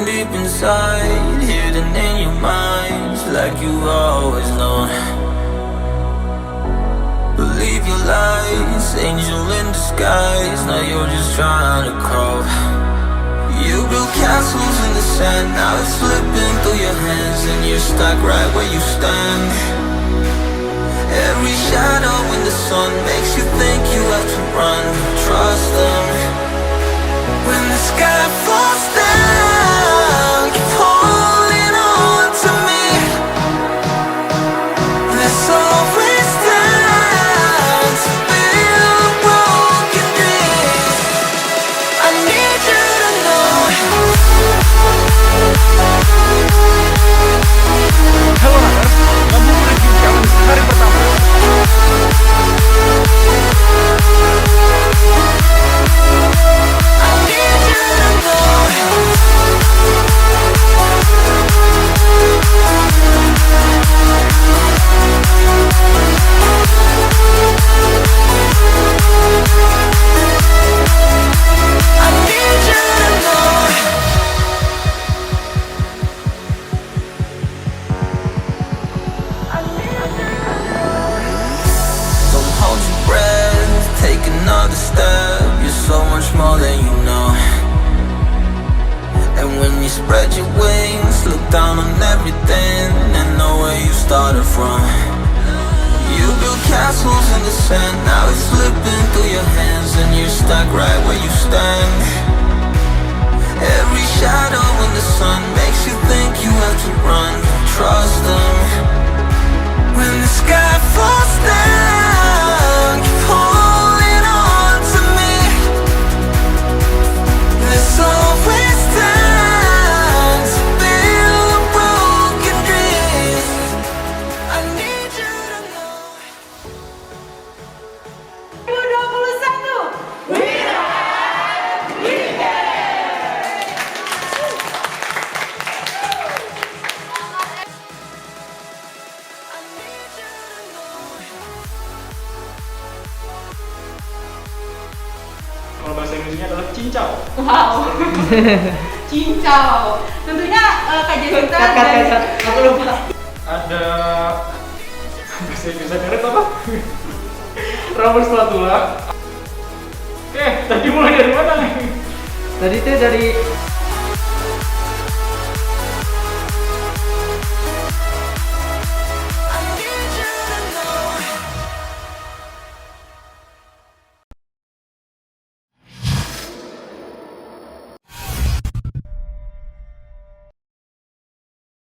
Deep inside, hidden in your mind, like you always known. Believe your lies, angel in disguise. Now you're just trying to crawl. You built castles in the sand, now it's slipping through your hands, and you're stuck right where you stand. Every shadow in the sun makes you think you have to run. Trust them. When the sky falls down, keep holding on to me. There's always time to build broken dreams. I need you to know. Halo Nakers, kamu review challenge hari pertama. I need you to know. I need you to know. Don't hold your breath, take another step. You're so much more than you know. And when you spread your wings, look down on everything and know where you started from. You built castles in the sand, now it's slipping through your hands, and you're stuck right where you stand. Every shadow in the sun makes you think you have to run. Trust them. When the sky falls down, keep holding on to me. There's always time to build broken dreams. I need you to know. 2021 I need you to know. Kalau bahasa Inggrisnya adalah cincau. Wow. Cincau. Tentunya kajian kita dari Aku lupa. Ada bahasa Inggrisnya karet apa? Rambut spatula. Oke, tadi mulai dari mana nih? Tadi itu dari